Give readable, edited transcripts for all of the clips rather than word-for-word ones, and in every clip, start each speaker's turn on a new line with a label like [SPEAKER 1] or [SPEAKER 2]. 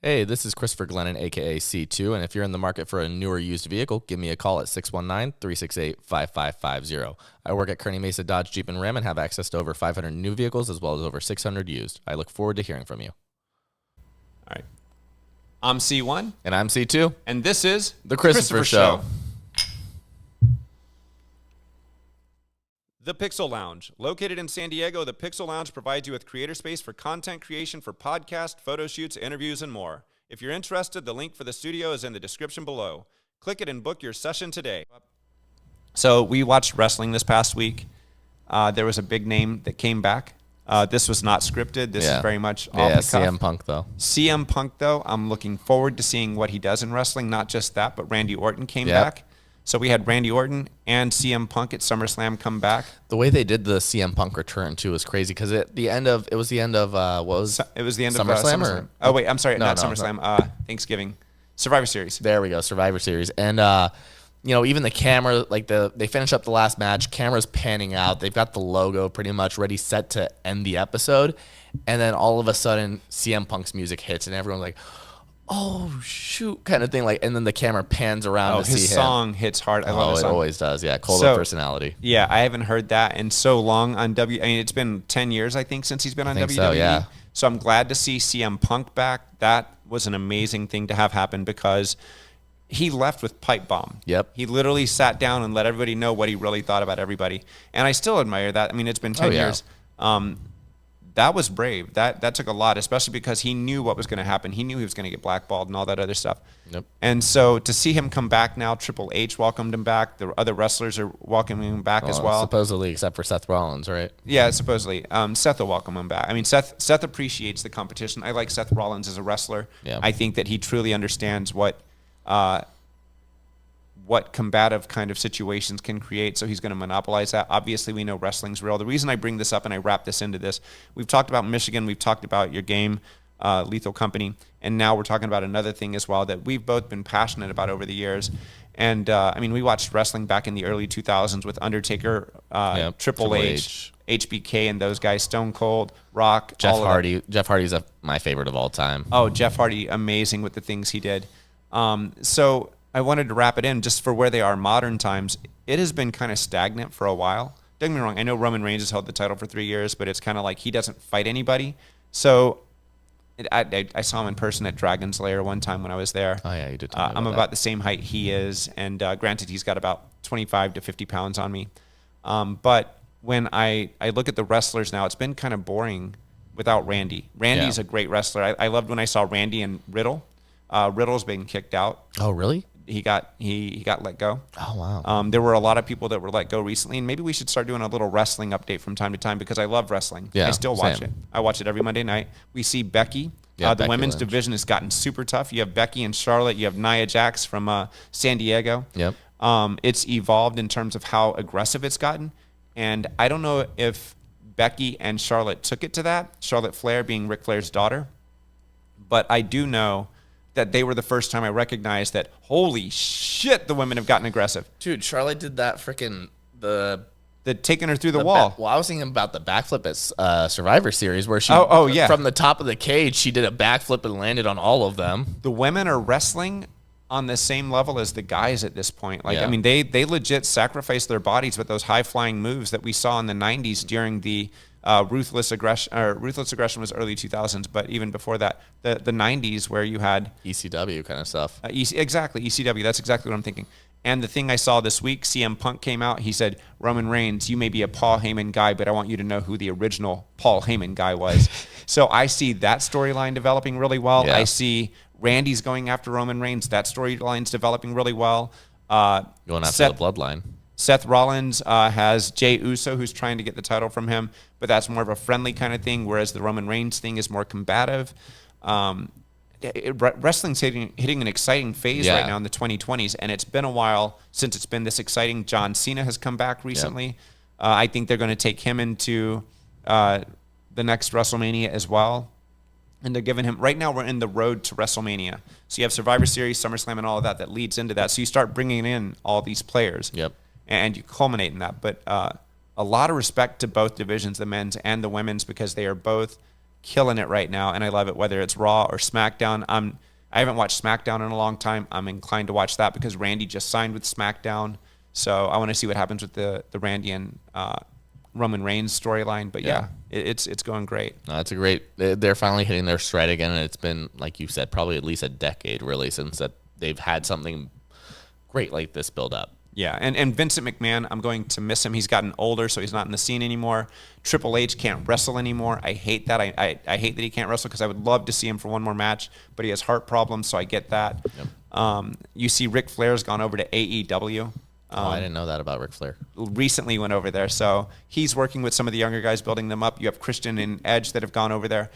[SPEAKER 1] Hey, this is Christopher Glennon, aka C2, and if you're in the market for a newer used vehicle, give me a call at 619-368-5550. I work at Kearney Mesa Dodge Jeep and Ram and have access to over 500 new vehicles as well as over 600 used. I look forward to hearing from you.
[SPEAKER 2] All right. I'm C1.
[SPEAKER 1] And I'm C2.
[SPEAKER 2] And this is
[SPEAKER 1] The Christopher Show.
[SPEAKER 2] The Pixel Lounge. Located in San Diego, the Pixel Lounge provides you with creator space for content creation for podcasts, photo shoots, interviews, and more. If you're interested, the link for the studio is in the description below. Click it and book your session today. So we watched wrestling this past week. There was a big name that came back. This was not scripted. This is very much off the cuff.
[SPEAKER 1] CM Punk, though.
[SPEAKER 2] CM Punk, though, I'm looking forward to seeing what he does in wrestling. Not just that, but Randy Orton came back. So we had Randy Orton and CM Punk at SummerSlam come back.
[SPEAKER 1] The way they did the CM Punk return too was crazy because it was the end of
[SPEAKER 2] SummerSlam. Oh wait, I'm sorry, not SummerSlam. Thanksgiving, Survivor Series.
[SPEAKER 1] There we go, Survivor Series, and even the camera, they finish up the last match, camera's panning out, they've got the logo pretty much ready, set to end the episode, and then all of a sudden CM Punk's music hits, and everyone's like, oh shoot, kind of thing, and then the camera pans around to see him.
[SPEAKER 2] His song hits hard. I love his song.
[SPEAKER 1] It always does. Yeah, Cold of Personality.
[SPEAKER 2] Yeah, I haven't heard that in so long on it's been 10 years, I think, since he's been on WWE.
[SPEAKER 1] So, yeah.
[SPEAKER 2] So I'm glad to see CM Punk back. That was an amazing thing to have happen because he left with pipe bomb.
[SPEAKER 1] Yep.
[SPEAKER 2] He literally sat down and let everybody know what he really thought about everybody. And I still admire that. I mean, it's been 10 years. That was brave. That took a lot, especially because he knew what was going to happen. He knew he was going to get blackballed and all that other stuff.
[SPEAKER 1] Yep.
[SPEAKER 2] And so to see him come back now, Triple H welcomed him back. The other wrestlers are welcoming him back as well.
[SPEAKER 1] Supposedly, except for Seth Rollins, right?
[SPEAKER 2] Yeah, supposedly. Seth will welcome him back. I mean, Seth appreciates the competition. I like Seth Rollins as a wrestler.
[SPEAKER 1] Yeah.
[SPEAKER 2] I think that he truly understands what combative kind of situations can create, so he's going to monopolize that. Obviously, we know wrestling's real. The reason I bring this up and I wrap this into this, we've talked about Michigan, we've talked about your game, Lethal Company, and now we're talking about another thing as well that we've both been passionate about over the years. And, we watched wrestling back in the early 2000s with Undertaker, Triple H, HBK, and those guys, Stone Cold, Rock,
[SPEAKER 1] Jeff Hardy. Jeff Hardy's my favorite of all time.
[SPEAKER 2] Oh, Jeff Hardy, amazing with the things he did. So I wanted to wrap it in just for where they are modern times. It has been kind of stagnant for a while. Don't get me wrong. I know Roman Reigns has held the title for 3 years, but it's kind of like he doesn't fight anybody. So I saw him in person at Dragon's Lair one time when I was there.
[SPEAKER 1] Oh, yeah, you did tell me
[SPEAKER 2] I'm about the same height he is. And granted, he's got about 25 to 50 pounds on me. But when I look at the wrestlers now, it's been kind of boring without Randy. Randy's a great wrestler. I loved when I saw Randy and Riddle. Riddle's been kicked out.
[SPEAKER 1] Oh, really?
[SPEAKER 2] He got let go.
[SPEAKER 1] Oh, wow.
[SPEAKER 2] There were a lot of people that were let go recently, and maybe we should start doing a little wrestling update from time to time because I love wrestling.
[SPEAKER 1] Yeah,
[SPEAKER 2] I still watch
[SPEAKER 1] same.
[SPEAKER 2] it. I watch it every Monday night. We see Becky.
[SPEAKER 1] Yeah,
[SPEAKER 2] the
[SPEAKER 1] Becky
[SPEAKER 2] women's
[SPEAKER 1] Lynch.
[SPEAKER 2] division has gotten super tough. You have Becky and Charlotte. You have Nia Jax from San Diego.
[SPEAKER 1] Yep.
[SPEAKER 2] It's evolved in terms of how aggressive it's gotten, and I don't know if Becky and Charlotte took it to that, Charlotte Flair being Ric Flair's daughter, but I do know that they were the first time I recognized that, holy shit, the women have gotten aggressive.
[SPEAKER 1] Dude, Charlotte did that freaking
[SPEAKER 2] The taking her through the wall.
[SPEAKER 1] I was thinking about the backflip at Survivor Series where she, from the top of the cage, she did a backflip and landed on all of them.
[SPEAKER 2] The women are wrestling on the same level as the guys at this point.
[SPEAKER 1] Yeah.
[SPEAKER 2] They legit sacrifice their bodies with those high-flying moves that we saw in the 90s during the Ruthless Aggression. Ruthless Aggression was early 2000s, but even before that, the 90s where you had
[SPEAKER 1] ECW kind of stuff.
[SPEAKER 2] Exactly, ECW. That's exactly what I'm thinking. And the thing I saw this week, CM Punk came out. He said, Roman Reigns, you may be a Paul Heyman guy, but I want you to know who the original Paul Heyman guy was. So I see that storyline developing really well.
[SPEAKER 1] Yeah.
[SPEAKER 2] I see Randy's going after Roman Reigns. That storyline's developing really well. Going
[SPEAKER 1] after the bloodline.
[SPEAKER 2] Seth Rollins has Jey Uso, who's trying to get the title from him, but that's more of a friendly kind of thing, whereas the Roman Reigns thing is more combative. Wrestling's hitting an exciting phase right now in the 2020s, and it's been a while since it's been this exciting. John Cena has come back recently. Yep. I think they're going to take him into the next WrestleMania as well. And they're giving him, right now we're in the road to WrestleMania. So you have Survivor Series, SummerSlam, and all of that leads into that. So you start bringing in all these players.
[SPEAKER 1] Yep.
[SPEAKER 2] And you culminate in that. But a lot of respect to both divisions, the men's and the women's, because they are both killing it right now, and I love it. Whether it's Raw or SmackDown, I haven't watched SmackDown in a long time. I'm inclined to watch that because Randy just signed with SmackDown, so I want to see what happens with the Randy and Roman Reigns storyline. But yeah, it's going great.
[SPEAKER 1] No, it's a great. They're finally hitting their stride again, and it's been, like you said, probably at least a decade really since that they've had something great like this build up.
[SPEAKER 2] Yeah, and Vincent McMahon, I'm going to miss him. He's gotten older, so he's not in the scene anymore. Triple H can't wrestle anymore. I hate that. I hate that he can't wrestle because I would love to see him for one more match, but he has heart problems, so I get that. Yep. You see Ric Flair's gone over to AEW.
[SPEAKER 1] I didn't know that about Ric Flair.
[SPEAKER 2] Recently went over there, so he's working with some of the younger guys, building them up. You have Christian and Edge that have gone over there.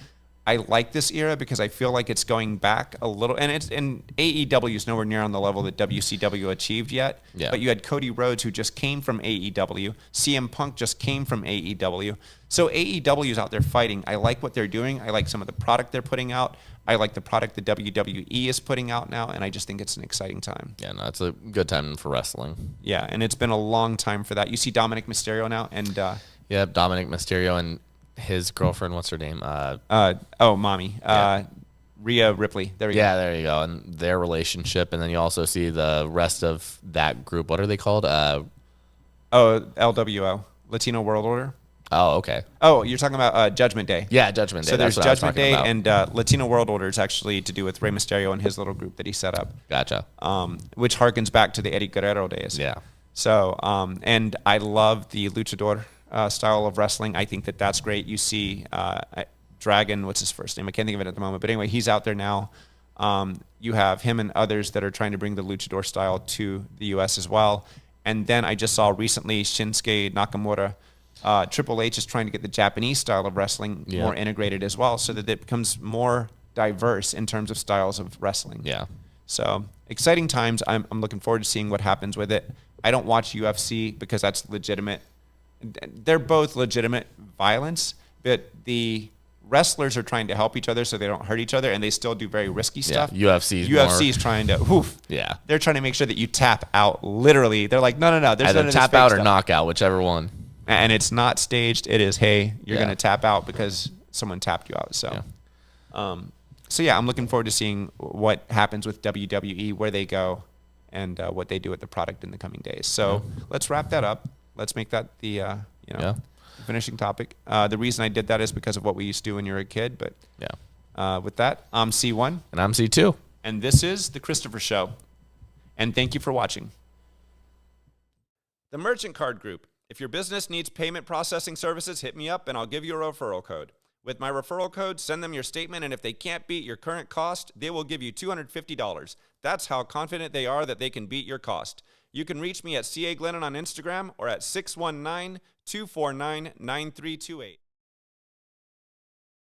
[SPEAKER 2] I like this era because I feel like it's going back a little, and AEW is nowhere near on the level that WCW achieved yet.
[SPEAKER 1] Yeah.
[SPEAKER 2] But you had Cody Rhodes, who just came from AEW. CM Punk just came from AEW. So AEW is out there fighting. I like what they're doing. I like some of the product they're putting out. I like the product the WWE is putting out now, and I just think it's an exciting time.
[SPEAKER 1] Yeah, no, it's a good time for wrestling.
[SPEAKER 2] Yeah, and it's been a long time for that. You see Dominic Mysterio now, and
[SPEAKER 1] yeah, Dominic Mysterio and his girlfriend, what's her name?
[SPEAKER 2] Mommy. Rhea Ripley. There we go.
[SPEAKER 1] Yeah, there you go. And their relationship. And then you also see the rest of that group. What are they called?
[SPEAKER 2] LWO. Latino World Order.
[SPEAKER 1] Oh, okay.
[SPEAKER 2] Oh, you're talking about Judgment Day.
[SPEAKER 1] Yeah, Judgment Day.
[SPEAKER 2] So there's Judgment Day, and Latino World Order is actually to do with Rey Mysterio and his little group that he set up.
[SPEAKER 1] Gotcha.
[SPEAKER 2] Which harkens back to the Eddie Guerrero days.
[SPEAKER 1] Yeah.
[SPEAKER 2] So, and I love the luchador style of wrestling. I think that that's great. You see Dragon, what's his first name? I can't think of it at the moment. But anyway, he's out there now. You have him and others that are trying to bring the luchador style to the U.S. as well. And then I just saw recently Shinsuke Nakamura. Triple H is trying to get the Japanese style of wrestling more integrated as well so that it becomes more diverse in terms of styles of wrestling.
[SPEAKER 1] Yeah.
[SPEAKER 2] So exciting times. I'm looking forward to seeing what happens with it. I don't watch UFC because that's legitimate. They're both legitimate violence, but the wrestlers are trying to help each other so they don't hurt each other, and they still do very risky stuff. UFC is trying to, they're trying to make sure that you tap out. Literally, they're like, no. There's
[SPEAKER 1] either tap out or knockout, whichever one.
[SPEAKER 2] And it's not staged. It is, hey, you're going to tap out because someone tapped you out. So, I'm looking forward to seeing what happens with WWE, where they go, and what they do with the product in the coming days. So let's wrap that up. Let's make that the finishing topic. The reason I did that is because of what we used to do when you were a kid. But with that, I'm C1.
[SPEAKER 1] And I'm C2.
[SPEAKER 2] And this is The Christopher Show. And thank you for watching. The Merchant Card Group. If your business needs payment processing services, hit me up and I'll give you a referral code. With my referral code, send them your statement, and if they can't beat your current cost, they will give you $250. That's how confident they are that they can beat your cost. You can reach me at CA Glennon on Instagram or at 619-249-9328.